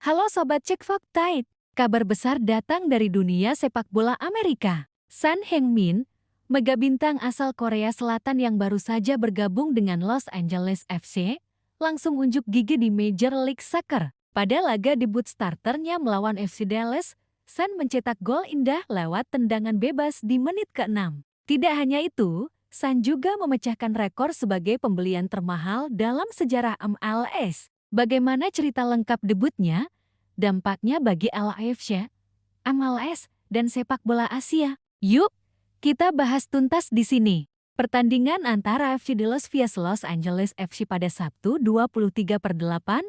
Halo Sobat Cek Fakta, kabar besar datang dari dunia sepak bola Amerika. Son Heung-min, mega bintang asal Korea Selatan yang baru saja bergabung dengan Los Angeles FC, langsung unjuk gigi di Major League Soccer. Pada laga debut starternya melawan FC Dallas, Son mencetak gol indah lewat tendangan bebas di menit ke-6. Tidak hanya itu, Son juga memecahkan rekor sebagai pembelian termahal dalam sejarah MLS. Bagaimana cerita lengkap debutnya? Dampaknya bagi LAFC, MLS, dan sepak bola Asia. Yuk, kita bahas tuntas di sini. Pertandingan antara FC Dallas vs Los Angeles FC pada Sabtu 23/8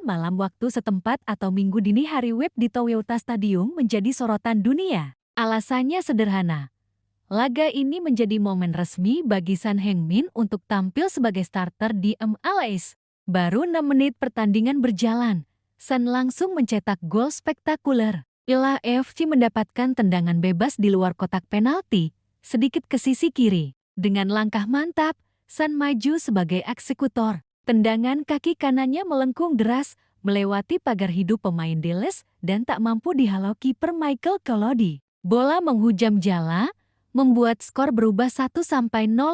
malam waktu setempat atau Minggu dini hari WIB di Toyota Stadium menjadi sorotan dunia. Alasannya sederhana. Laga ini menjadi momen resmi bagi Son Heung-min untuk tampil sebagai starter di MLS. Baru 6 menit pertandingan berjalan, Son langsung mencetak gol spektakuler. LAFC mendapatkan tendangan bebas di luar kotak penalti, sedikit ke sisi kiri. Dengan langkah mantap, Son maju sebagai eksekutor. Tendangan kaki kanannya melengkung deras, melewati pagar hidup pemain Dallas dan tak mampu dihalau kiper Michael Collodi. Bola menghujam jala, membuat skor berubah 1-0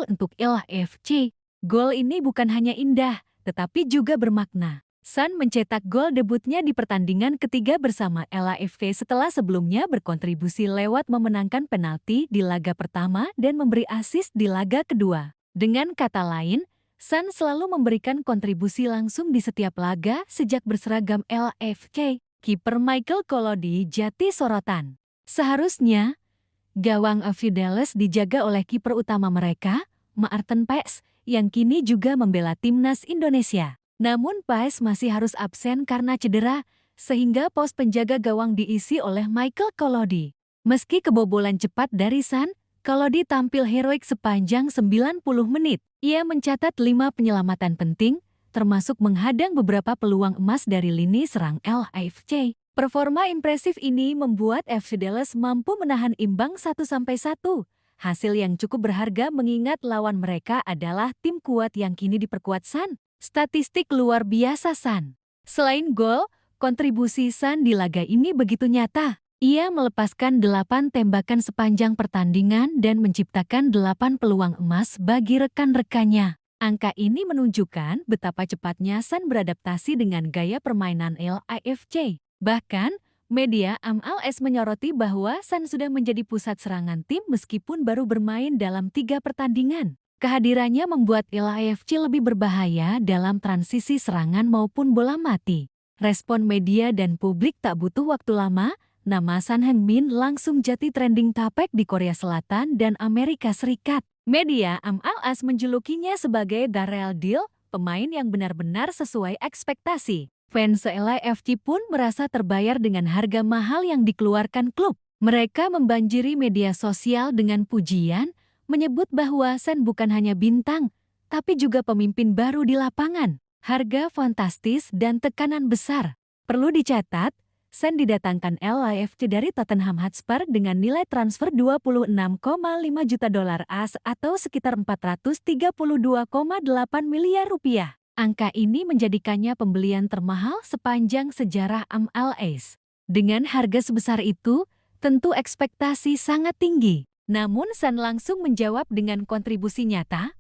untuk LAFC. Gol ini bukan hanya indah, tetapi juga bermakna. Son mencetak gol debutnya di pertandingan ketiga bersama LAFC setelah sebelumnya berkontribusi lewat memenangkan penalti di laga pertama dan memberi assist di laga kedua. Dengan kata lain, Son selalu memberikan kontribusi langsung di setiap laga sejak berseragam LAFC. Kiper Michael Collodi jadi sorotan. Seharusnya, gawang FC Dallas dijaga oleh kiper utama mereka, Maarten Paes, yang kini juga membela timnas Indonesia. Namun Paes masih harus absen karena cedera, sehingga pos penjaga gawang diisi oleh Michael Collodi. Meski kebobolan cepat dari Son, Collodi tampil heroik sepanjang 90 menit. Ia mencatat 5 penyelamatan penting, termasuk menghadang beberapa peluang emas dari lini serang LAFC. Performa impresif ini membuat FC Dallas mampu menahan imbang 1-1. Hasil yang cukup berharga mengingat lawan mereka adalah tim kuat yang kini diperkuat Son. Statistik luar biasa Son. Selain gol, kontribusi Son di laga ini begitu nyata. Ia melepaskan 8 tembakan sepanjang pertandingan dan menciptakan 8 peluang emas bagi rekan-rekannya. Angka ini menunjukkan betapa cepatnya Son beradaptasi dengan gaya permainan LAFC. Bahkan, media MLS menyoroti bahwa Son sudah menjadi pusat serangan tim meskipun baru bermain dalam 3 pertandingan. Kehadirannya membuat LAFC lebih berbahaya dalam transisi serangan maupun bola mati. Respon media dan publik tak butuh waktu lama, nama Son Heung-min langsung jadi trending topic di Korea Selatan dan Amerika Serikat. Media MLS menjulukinya sebagai the real deal, pemain yang benar-benar sesuai ekspektasi. Fans LAFC pun merasa terbayar dengan harga mahal yang dikeluarkan klub. Mereka membanjiri media sosial dengan pujian, menyebut bahwa Son bukan hanya bintang, tapi juga pemimpin baru di lapangan. Harga fantastis dan tekanan besar. Perlu dicatat, Son didatangkan LAFC dari Tottenham Hotspur dengan nilai transfer 26,5 juta dolar AS atau sekitar 432,8 miliar rupiah. Angka ini menjadikannya pembelian termahal sepanjang sejarah MLS. Dengan harga sebesar itu, tentu ekspektasi sangat tinggi. Namun Son langsung menjawab dengan kontribusi nyata,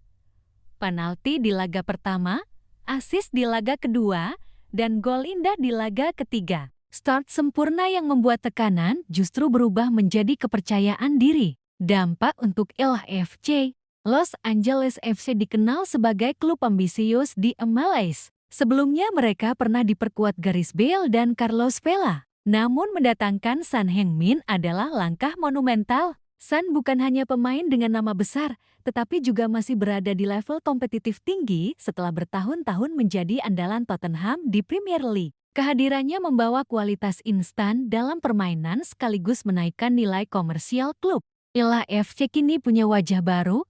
penalti di laga pertama, assist di laga kedua, dan gol indah di laga ketiga. Start sempurna yang membuat tekanan justru berubah menjadi kepercayaan diri. Dampak untuk LAFC. Los Angeles FC dikenal sebagai klub ambisius di MLS. Sebelumnya mereka pernah diperkuat Gareth Bale dan Carlos Vela. Namun mendatangkan Son Heung-min adalah langkah monumental. Son bukan hanya pemain dengan nama besar, tetapi juga masih berada di level kompetitif tinggi setelah bertahun-tahun menjadi andalan Tottenham di Premier League. Kehadirannya membawa kualitas instan dalam permainan sekaligus menaikkan nilai komersial klub. LAFC kini punya wajah baru,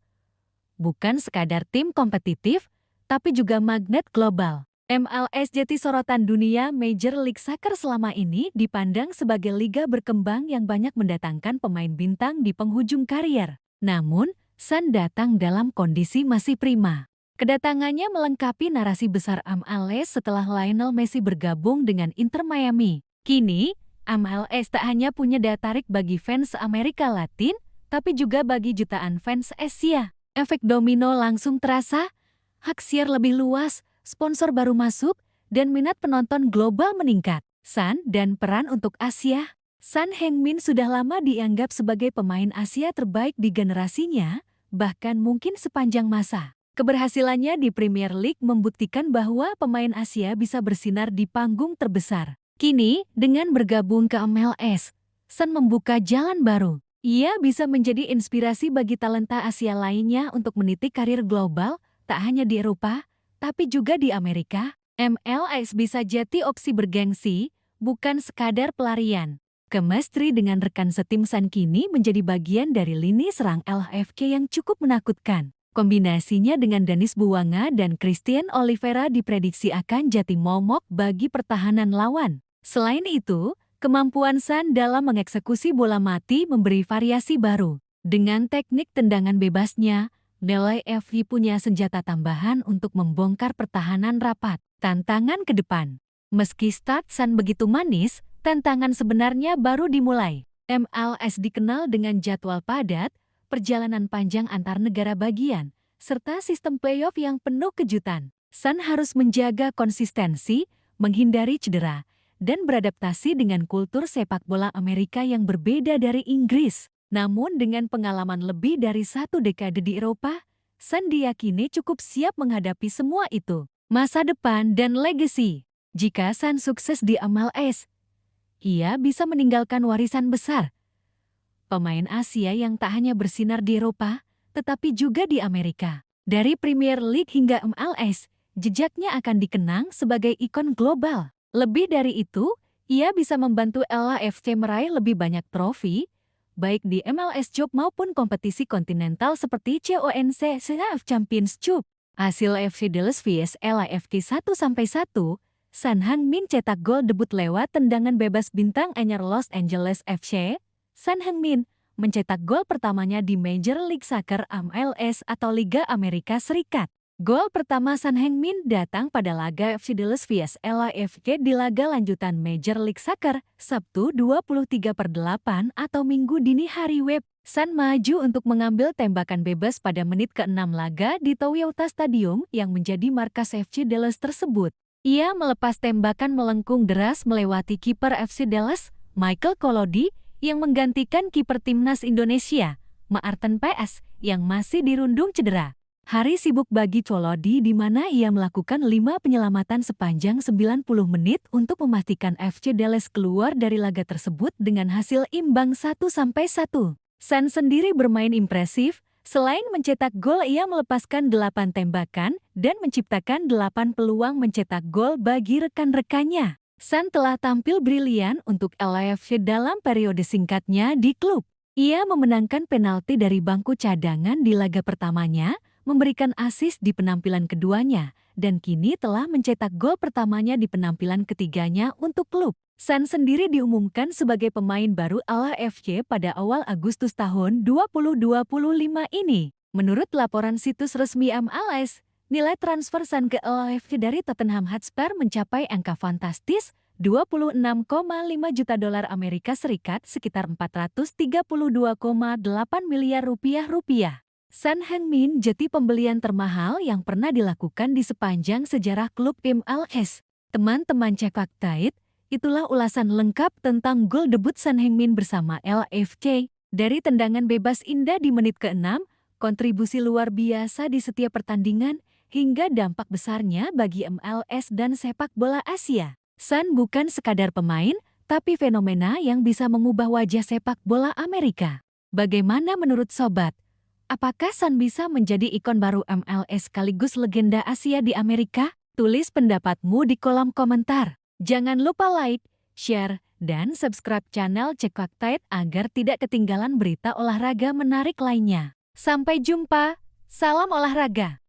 bukan sekadar tim kompetitif, tapi juga magnet global. MLS jadi sorotan dunia. Major League Soccer selama ini dipandang sebagai liga berkembang yang banyak mendatangkan pemain bintang di penghujung karier. Namun, Son datang dalam kondisi masih prima. Kedatangannya melengkapi narasi besar MLS setelah Lionel Messi bergabung dengan Inter Miami. Kini, MLS tak hanya punya daya tarik bagi fans Amerika Latin, tapi juga bagi jutaan fans Asia. Efek domino langsung terasa, hak siar lebih luas, sponsor baru masuk, dan minat penonton global meningkat. Son dan peran untuk Asia. Son Heung-min sudah lama dianggap sebagai pemain Asia terbaik di generasinya, bahkan mungkin sepanjang masa. Keberhasilannya di Premier League membuktikan bahwa pemain Asia bisa bersinar di panggung terbesar. Kini, dengan bergabung ke MLS, Son membuka jalan baru. Ia bisa menjadi inspirasi bagi talenta Asia lainnya untuk meniti karir global, tak hanya di Eropa, tapi juga di Amerika. MLS bisa jadi opsi bergengsi, bukan sekadar pelarian. Chemistry dengan rekan setim Son kini menjadi bagian dari lini serang LAFC yang cukup menakutkan. Kombinasinya dengan Danis Buwanga dan Christian Oliveira diprediksi akan jadi momok bagi pertahanan lawan. Selain itu, kemampuan Son dalam mengeksekusi bola mati memberi variasi baru. Dengan teknik tendangan bebasnya, LAFC punya senjata tambahan untuk membongkar pertahanan rapat. Tantangan ke depan. Meski start Son begitu manis, tantangan sebenarnya baru dimulai. MLS dikenal dengan jadwal padat, perjalanan panjang antar negara bagian, serta sistem playoff yang penuh kejutan. Son harus menjaga konsistensi, menghindari cedera, dan beradaptasi dengan kultur sepak bola Amerika yang berbeda dari Inggris. Namun dengan pengalaman lebih dari 1 dekade di Eropa, Son diyakini cukup siap menghadapi semua itu. Masa depan dan legasi. Jika Son sukses di MLS, ia bisa meninggalkan warisan besar. Pemain Asia yang tak hanya bersinar di Eropa, tetapi juga di Amerika. Dari Premier League hingga MLS, jejaknya akan dikenang sebagai ikon global. Lebih dari itu, ia bisa membantu LAFC meraih lebih banyak trofi, baik di MLS Cup maupun kompetisi kontinental seperti CONCACAF Champions Cup. Hasil FC Dallas vs LAFC 1-1, Son Heung-min cetak gol debut lewat tendangan bebas bintang anyar Los Angeles FC. Son Heung-min mencetak gol pertamanya di Major League Soccer MLS atau Liga Amerika Serikat. Gol pertama Son Heung-min datang pada laga FC Dallas vs LAFC di laga lanjutan Major League Soccer, Sabtu 23/8 atau Minggu dini hari WIB. Son maju untuk mengambil tembakan bebas pada menit ke-6 laga di Toyota Stadium yang menjadi markas FC Dallas tersebut. Ia melepas tembakan melengkung deras melewati kiper FC Dallas, Michael Collodi, yang menggantikan kiper timnas Indonesia, Maarten PS, yang masih dirundung cedera. Hari sibuk bagi Collodi di mana ia melakukan 5 penyelamatan sepanjang 90 menit untuk memastikan FC Dallas keluar dari laga tersebut dengan hasil imbang 1-1. Son sendiri bermain impresif, selain mencetak gol ia melepaskan 8 tembakan dan menciptakan 8 peluang mencetak gol bagi rekan-rekannya. Son telah tampil brilian untuk LAFC dalam periode singkatnya di klub. Ia memenangkan penalti dari bangku cadangan di laga pertamanya, memberikan assist di penampilan keduanya, dan kini telah mencetak gol pertamanya di penampilan ketiganya untuk klub. Son sendiri diumumkan sebagai pemain baru LAFC pada awal Agustus tahun 2025 ini. Menurut laporan situs resmi MLS, nilai transfer Son ke LAFC dari Tottenham Hotspur mencapai angka fantastis, $26,5 juta Amerika Serikat, sekitar 432,8 miliar rupiah. Son Heung-min jadi pembelian termahal yang pernah dilakukan di sepanjang sejarah klub MLS. Teman-teman cek fakta, itulah ulasan lengkap tentang gol debut Son Heung-min bersama LAFC. Dari tendangan bebas indah di menit ke-6, kontribusi luar biasa di setiap pertandingan, hingga dampak besarnya bagi MLS dan sepak bola Asia. Son bukan sekadar pemain, tapi fenomena yang bisa mengubah wajah sepak bola Amerika. Bagaimana menurut Sobat? Apakah Son bisa menjadi ikon baru MLS sekaligus legenda Asia di Amerika? Tulis pendapatmu di kolom komentar. Jangan lupa like, share, dan subscribe channel Cek Fakta agar tidak ketinggalan berita olahraga menarik lainnya. Sampai jumpa, salam olahraga!